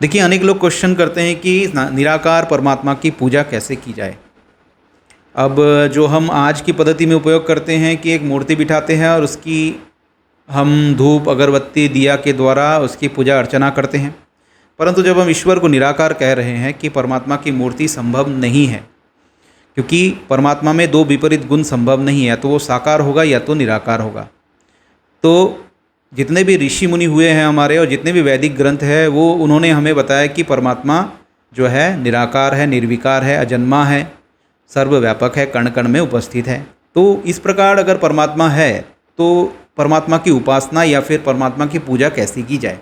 देखिए, अनेक लोग क्वेश्चन करते हैं कि निराकार परमात्मा की पूजा कैसे की जाए। अब जो हम आज की पद्धति में उपयोग करते हैं कि एक मूर्ति बिठाते हैं और उसकी हम धूप अगरबत्ती दिया के द्वारा उसकी पूजा अर्चना करते हैं। परंतु जब हम ईश्वर को निराकार कह रहे हैं कि परमात्मा की मूर्ति संभव नहीं है, क्योंकि परमात्मा में दो विपरीत गुण संभव नहीं है, तो वो साकार होगा या तो निराकार होगा। तो जितने भी ऋषि मुनि हुए हैं हमारे और जितने भी वैदिक ग्रंथ है वो उन्होंने हमें बताया कि परमात्मा जो है निराकार है, निर्विकार है, अजन्मा है, सर्वव्यापक है, कण कण में उपस्थित है। तो इस प्रकार अगर परमात्मा है तो परमात्मा की उपासना या फिर परमात्मा की पूजा कैसी की जाए।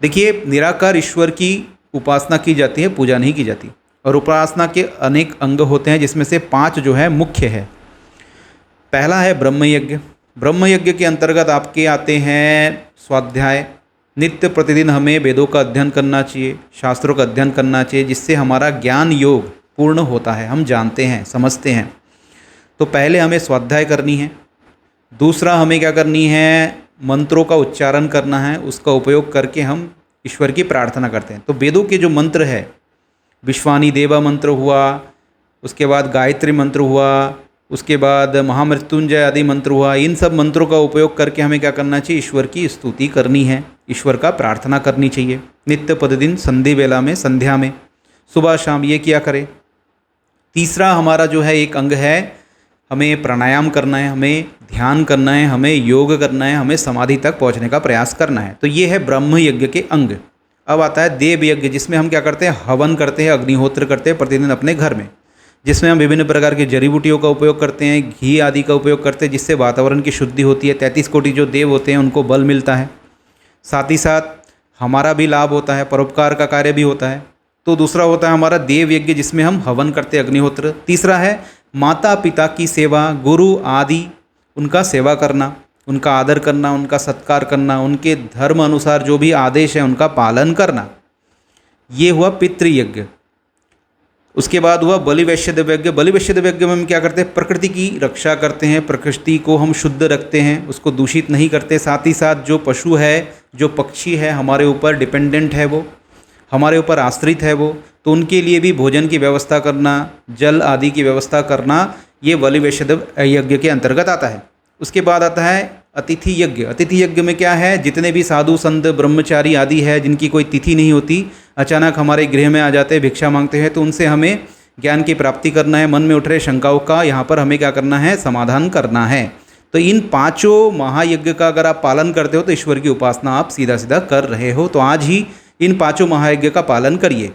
देखिए, निराकार ईश्वर की उपासना की जाती है, पूजा नहीं की जाती। और उपासना के अनेक अंग होते हैं, जिसमें से 5 जो है मुख्य है। पहला है ब्रह्मयज्ञ। ब्रह्मयज्ञ के अंतर्गत आपके आते हैं स्वाध्याय। नित्य प्रतिदिन हमें वेदों का अध्ययन करना चाहिए, शास्त्रों का अध्ययन करना चाहिए, जिससे हमारा ज्ञान योग पूर्ण होता है, हम जानते हैं, समझते हैं। तो पहले हमें स्वाध्याय करनी है। दूसरा हमें क्या करनी है, मंत्रों का उच्चारण करना है, उसका उपयोग करके हम ईश्वर की प्रार्थना करते हैं। तो वेदों के जो मंत्र है, विश्वानी देवा मंत्र हुआ, उसके बाद गायत्री मंत्र हुआ, उसके बाद महामृत्युंजय आदि मंत्र हुआ, इन सब मंत्रों का उपयोग करके हमें क्या करना चाहिए, ईश्वर की स्तुति करनी है, ईश्वर का प्रार्थना करनी चाहिए। नित्य प्रतिदिन संधि वेला में, संध्या में, सुबह शाम ये किया करें। तीसरा हमारा जो है एक अंग है, हमें प्राणायाम करना है, हमें ध्यान करना है, हमें योग करना है, हमें समाधि तक पहुंचने का प्रयास करना है। तो ये है ब्रह्म यज्ञ के अंग। अब आता है देव यज्ञ, जिसमें हम क्या करते हैं, हवन करते हैं, अग्निहोत्र करते हैं प्रतिदिन अपने घर में, जिसमें हम विभिन्न प्रकार की जड़ी बूटियों का उपयोग करते हैं, घी आदि का उपयोग करते हैं, जिससे वातावरण की शुद्धि होती है। 33 कोटि जो देव होते हैं उनको बल मिलता है, साथ ही साथ हमारा भी लाभ होता है, परोपकार का कार्य भी होता है। तो दूसरा होता है हमारा देव यज्ञ, जिसमें हम हवन करते हैं, अग्निहोत्र। तीसरा है माता पिता की सेवा, गुरु आदि उनका सेवा करना, उनका आदर करना, उनका सत्कार करना, उनके धर्म अनुसार जो भी आदेश है उनका पालन करना। ये हुआ पितृयज्ञ। उसके बाद हुआ बलि वैश्य यज्ञ। बलि वैश्य यज्ञ में हम क्या करते हैं, प्रकृति की रक्षा करते हैं, प्रकृति को हम शुद्ध रखते हैं, उसको दूषित नहीं करते। साथ ही साथ जो पशु है, जो पक्षी है, हमारे ऊपर डिपेंडेंट है, वो हमारे ऊपर आश्रित है, वो तो उनके लिए भी भोजन की व्यवस्था करना, जल आदि की व्यवस्था करना, ये बलि वैश्य यज्ञ के अंतर्गत आता है। उसके बाद आता है अतिथि यज्ञ। अतिथि यज्ञ में क्या है, जितने भी साधु संत ब्रह्मचारी आदि है, जिनकी कोई तिथि नहीं होती, अचानक हमारे गृह में आ जाते हैं, भिक्षा मांगते हैं, तो उनसे हमें ज्ञान की प्राप्ति करना है। मन में उठ रहे शंकाओं का यहाँ पर हमें क्या करना है, समाधान करना है। तो इन 5 महायज्ञ का अगर आप पालन करते हो तो ईश्वर की उपासना आप सीधा सीधा कर रहे हो। तो आज ही इन 5 महायज्ञ का पालन करिए।